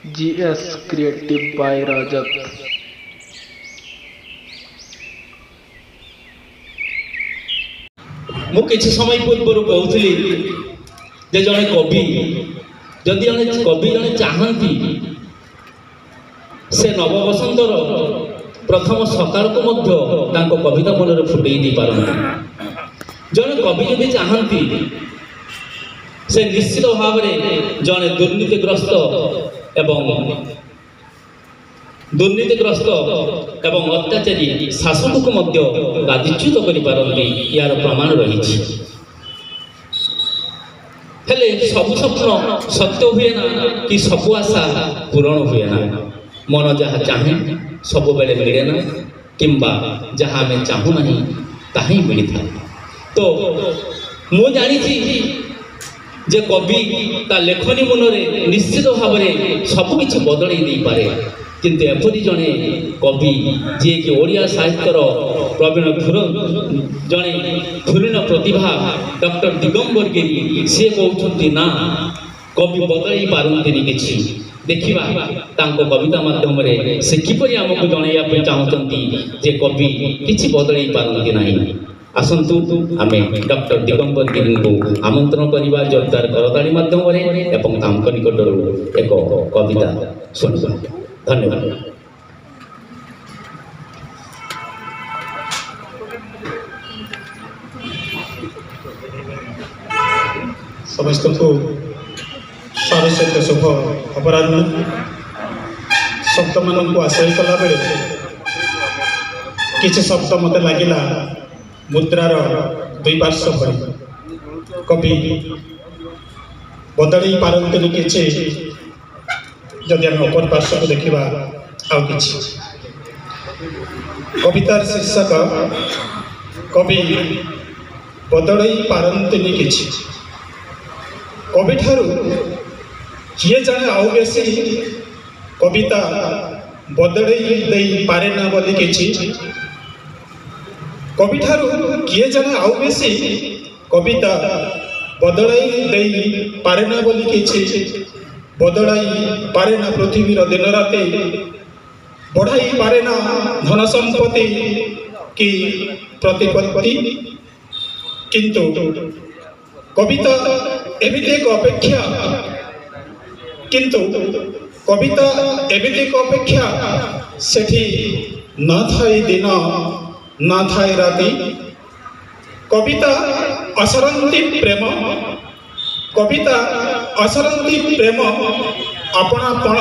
GS Creative by Rajat। मु किछि समय पूर्व कहूली जे जने कवि जदि जने कवि जने चाहती से नवबसंतर प्रथम सकाल को मध्य तांको कविता मन में फुटई दी पारंती। जने कवि जदि चाहती से निश्चित भाव में जने दुर्नीतिग्रस्त एवं अत्याचारी शासक को मध्य गादीच्युत कर पारती यार प्रमाण रही। हेले सब स्वप्न सत्य हुए ना कि सब आशा पूरण हुए ना। मन जहाँ चाहे सब बेले मिले ना किंबा जहाँ आम चाहू ना ताही मिली था। तो मु जानी जे कवि ता लेखनी मुनरे निश्चित भाव में सबकि बदल दे पारे, किंतु एपरी जड़े कवि जी कि ओडिया साहित्यर प्रवीण जड़े धुरीण प्रतिभा डॉक्टर दिगंबर गिरी सी कहते ना कवि बदल पारती कि देखा तांको कविता माध्यम से किपरि आमको जनइया चाहती जे कवि किछि बदल पारती नहीं। आसतु आमे डॉक्टर दिगंबर गिरी को आमंत्रण करवा जोरदार करताली माध्यम एवं तांको निकटर एक कविता शुणा। धन्यवाद। समस्त को सारस्वत शुभ अपराह। शब्द मान को आश्रय कला बेले किसी शब्द मत लगिला मुद्रार दुई पार्श्व भरी कवि बदल पारती किसी जदि आम अपर पार्श्व को देखा आउ कि कवितार शीर्षक कवि बदल पारती कि कवि ठारू किए जाने आउ बेसी कविता बदल दे पारे ना बोली कि कवि ठारू किए जाने आउ बेसी कविता बदल दे पारे ना बोली कि बदल पारे ना पृथ्वीर दिन राति बढ़ाई पारे ना धन संपत्ति कि प्रतिपत्ति, किंतु कविता एमिति एक अपेक्षा किंतु कविता एमिति एक अपेक्षा सेठी न थाई दिन न थाई राति। कविता असरंती प्रेम कविता असरंती प्रेम आपणापण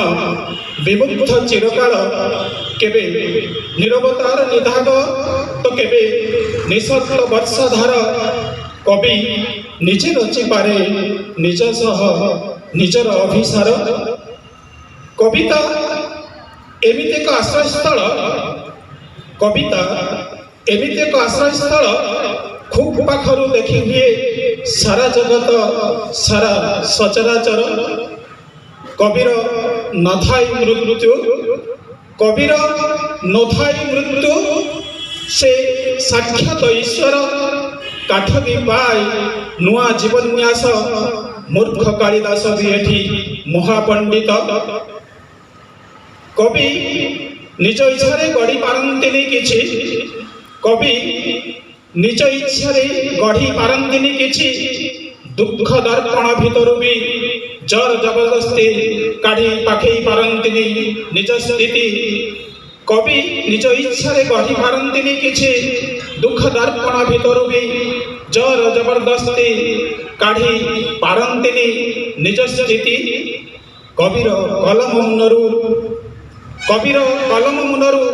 विमुग्ध चिरकाल केबे निरवतार निधाग तो केबे निशब्द वर्षाधार। कवि निजे रचि पारे निज सह निजर अभिसार। कविता एमिति एक आश्रयस्थल कविता एमिति एक आश्रयस्थल खूब पाखरु देखी हुए सारा जगत सारा सचराचर। कविर नथाई मृत्यु कविर नथाई मृत्यु से साक्षात ईश्वर काठबी पाई नुआ जीवन्यास। मूर्ख कालिदास भी एठी महापंडित। कवि निज इच्छा गढ़ी पारती किछि कवि निज इच्छा गढ़ी पारती किछि दुख दर्पण भितर भी जर जबरदस्ती काढ़ी पाखई पारती निज स्थिति। कवि निज इच्छा गढ़ी पारती किछि दुख दर्पण भितर भी जर जबरदस्ती काढ़ी पारती निज स्थिति। कविर कलम मुनरु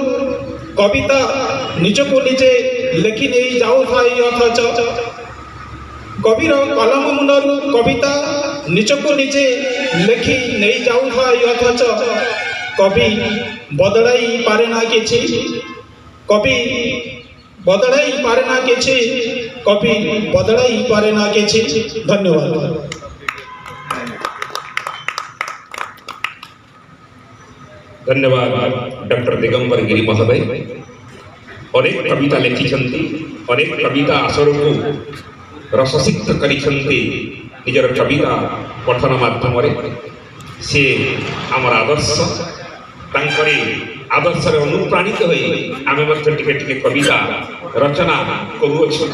कविता निजको निजे लेखि नहीं जाऊ थाई अथच कविर कलम मुनरु कविता निजको निजे लेखि नहीं जाऊ थाई अथच कवि बदलाई पारे ना किछि कवि बदलाई पारे ना किछि कवि बदलाई पारे ना किछि। धन्यवाद। धन्यवाद डॉक्टर दिगंबर गिरी महोदय। अनेक कविता लिखिछंती अनेक कविता आसर को रससिक्त करिछंती निजर कविता पठन माध्यम सी आमर आदर्श तांकरी आदर्श अनुप्राणित होई आमे टिके टिके कविता रचना करूछु।